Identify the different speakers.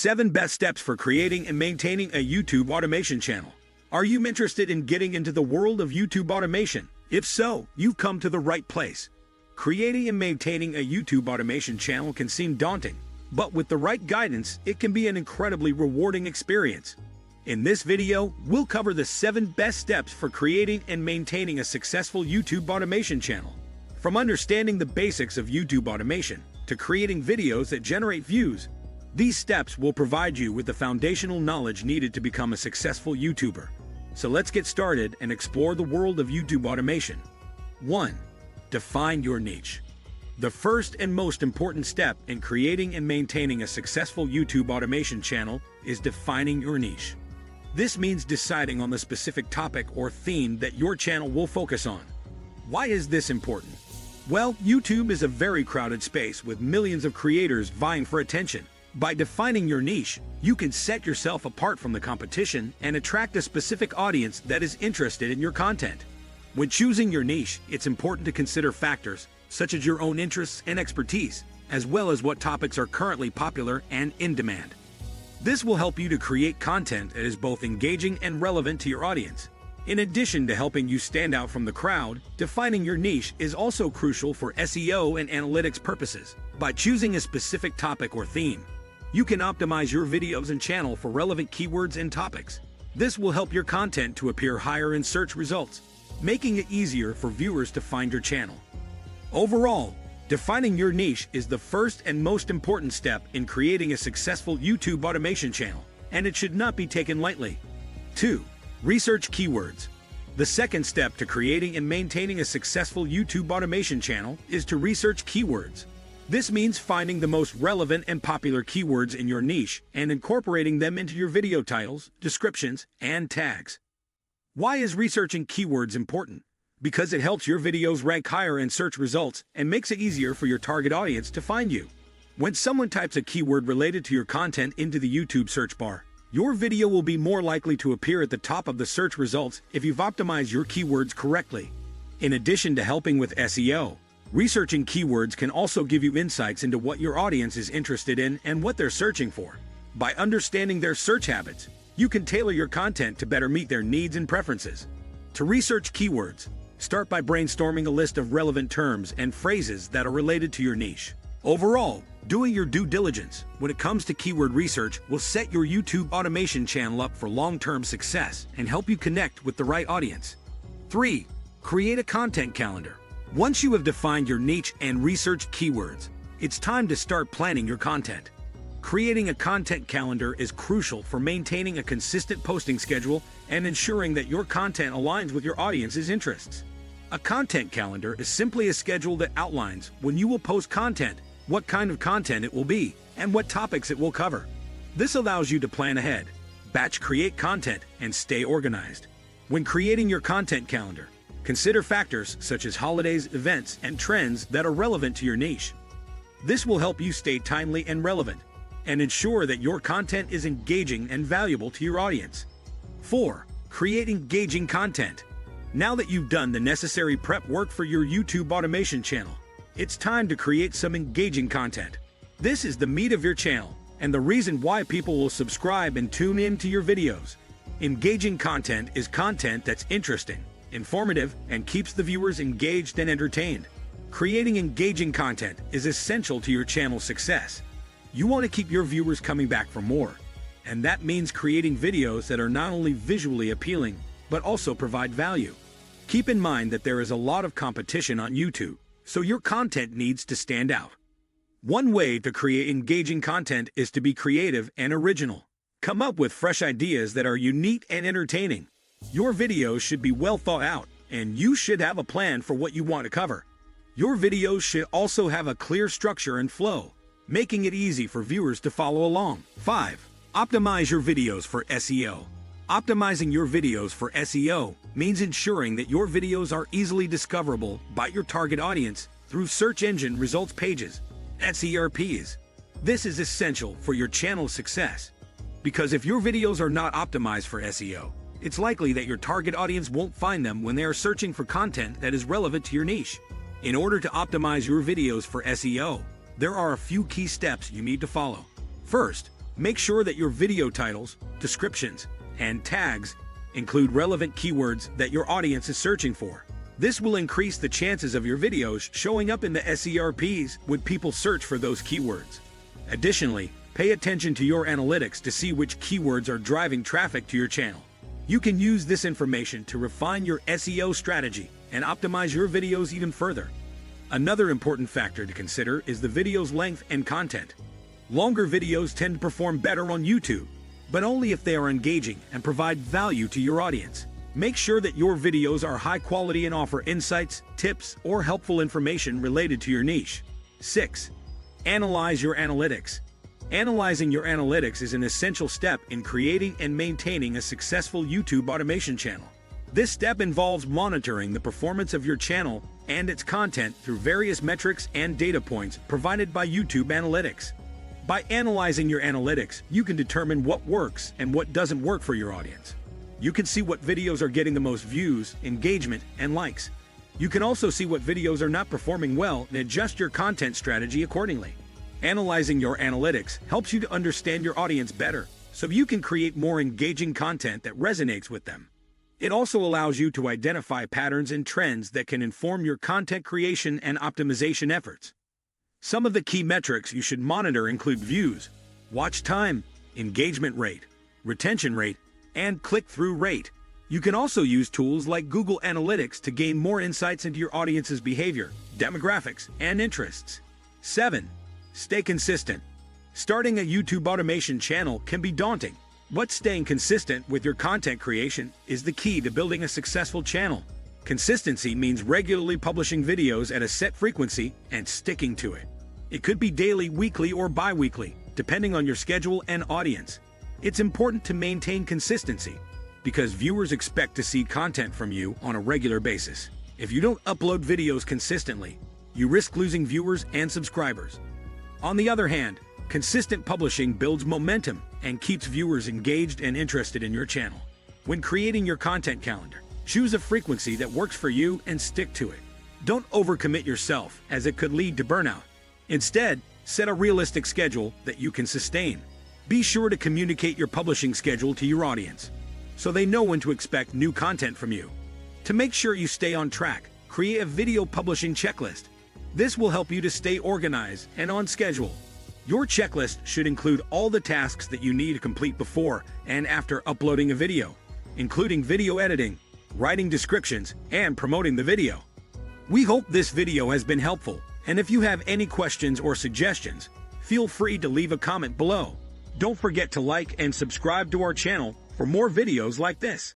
Speaker 1: 7 Best Steps for Creating and Maintaining a YouTube Automation Channel. Are you interested in getting into the world of YouTube automation? If so, you've come to the right place. Creating and maintaining a YouTube automation channel can seem daunting, but with the right guidance, it can be an incredibly rewarding experience. In this video, we'll cover the 7 best steps for creating and maintaining a successful YouTube automation channel. From understanding the basics of YouTube automation to creating videos that generate views, these steps will provide you with the foundational knowledge needed to become a successful YouTuber. So let's get started and explore the world of YouTube automation. 1. Define your niche. The first and most important step in creating and maintaining a successful YouTube automation channel is defining your niche. This means deciding on the specific topic or theme that your channel will focus on. Why is this important? Well, YouTube is a very crowded space with millions of creators vying for attention. By defining your niche, you can set yourself apart from the competition and attract a specific audience that is interested in your content. When choosing your niche, it's important to consider factors such as your own interests and expertise, as well as what topics are currently popular and in demand. This will help you to create content that is both engaging and relevant to your audience. In addition to helping you stand out from the crowd, defining your niche is also crucial for SEO and analytics purposes. By choosing a specific topic or theme, you can optimize your videos and channel for relevant keywords and topics. This will help your content to appear higher in search results, making it easier for viewers to find your channel. Overall, defining your niche is the first and most important step in creating a successful YouTube automation channel, and it should not be taken lightly. 2. Research keywords. The second step to creating and maintaining a successful YouTube automation channel is to research keywords. This means finding the most relevant and popular keywords in your niche and incorporating them into your video titles, descriptions, and tags. Why is researching keywords important? Because it helps your videos rank higher in search results and makes it easier for your target audience to find you. When someone types a keyword related to your content into the YouTube search bar, your video will be more likely to appear at the top of the search results if you've optimized your keywords correctly. In addition to helping with SEO, researching keywords can also give you insights into what your audience is interested in and what they're searching for. By understanding their search habits, you can tailor your content to better meet their needs and preferences. To research keywords, start by brainstorming a list of relevant terms and phrases that are related to your niche. Overall, doing your due diligence when it comes to keyword research will set your YouTube automation channel up for long-term success and help you connect with the right audience. 3. Create a content calendar. Once you have defined your niche and researched keywords, it's time to start planning your content. Creating a content calendar is crucial for maintaining a consistent posting schedule and ensuring that your content aligns with your audience's interests. A content calendar is simply a schedule that outlines when you will post content, what kind of content it will be, and what topics it will cover. This allows you to plan ahead, batch create content, and stay organized. When creating your content calendar, consider factors such as holidays, events, and trends that are relevant to your niche. This will help you stay timely and relevant, and ensure that your content is engaging and valuable to your audience. 4. Create engaging content. Now that you've done the necessary prep work for your YouTube automation channel, it's time to create some engaging content. This is the meat of your channel, and the reason why people will subscribe and tune in to your videos. Engaging content is content that's interesting, informative, and keeps the viewers engaged and entertained. Creating engaging content is essential to your channel's success. You want to keep your viewers coming back for more, and that means creating videos that are not only visually appealing, but also provide value. Keep in mind that there is a lot of competition on YouTube, so your content needs to stand out. One way to create engaging content is to be creative and original. Come up with fresh ideas that are unique and entertaining. Your videos should be well thought out, and you should have a plan for what you want to cover. Your videos should also have a clear structure and flow, making it easy for viewers to follow along. 5. Optimize your videos for SEO. Optimizing your videos for SEO means ensuring that your videos are easily discoverable by your target audience through search engine results pages, SERPs. This is essential for your channel's success, because if your videos are not optimized for SEO, it's likely that your target audience won't find them when they are searching for content that is relevant to your niche. In order to optimize your videos for SEO, there are a few key steps you need to follow. First, Make sure that your video titles, descriptions, and tags include relevant keywords that your audience is searching for. This will increase the chances of your videos showing up in the SERPs when people search for those keywords. Additionally, pay attention to your analytics to see which keywords are driving traffic to your channel. You can use this information to refine your SEO strategy and optimize your videos even further. Another important factor to consider is the video's length and content. Longer videos tend to perform better on YouTube, but only if they are engaging and provide value to your audience. Make sure that your videos are high quality and offer insights, tips, or helpful information related to your niche. 6. Analyze your analytics. Analyzing your analytics is an essential step in creating and maintaining a successful YouTube automation channel. This step involves monitoring the performance of your channel and its content through various metrics and data points provided by YouTube Analytics. By analyzing your analytics, you can determine what works and what doesn't work for your audience. You can see what videos are getting the most views, engagement, and likes. You can also see what videos are not performing well and adjust your content strategy accordingly. Analyzing your analytics helps you to understand your audience better, so you can create more engaging content that resonates with them. It also allows you to identify patterns and trends that can inform your content creation and optimization efforts. Some of the key metrics you should monitor include views, watch time, engagement rate, retention rate, and click-through rate. You can also use tools like Google Analytics to gain more insights into your audience's behavior, demographics, and interests. 7. Stay consistent. Starting a YouTube automation channel can be daunting, but staying consistent with your content creation is the key to building a successful channel. Consistency means regularly publishing videos at a set frequency and sticking to it. It could be daily, weekly, or bi-weekly, depending on your schedule and audience. It's important to maintain consistency because viewers expect to see content from you on a regular basis. If you don't upload videos consistently, you risk losing viewers and subscribers. On the other hand, consistent publishing builds momentum and keeps viewers engaged and interested in your channel. When creating your content calendar, choose a frequency that works for you and stick to it. Don't overcommit yourself, as it could lead to burnout. Instead, set a realistic schedule that you can sustain. Be sure to communicate your publishing schedule to your audience, so they know when to expect new content from you. To make sure you stay on track, create a video publishing checklist. This will help you to stay organized and on schedule. Your checklist should include all the tasks that you need to complete before and after uploading a video, including video editing, writing descriptions, and promoting the video. We hope this video has been helpful, and if you have any questions or suggestions, feel free to leave a comment below. Don't forget to like and subscribe to our channel for more videos like this.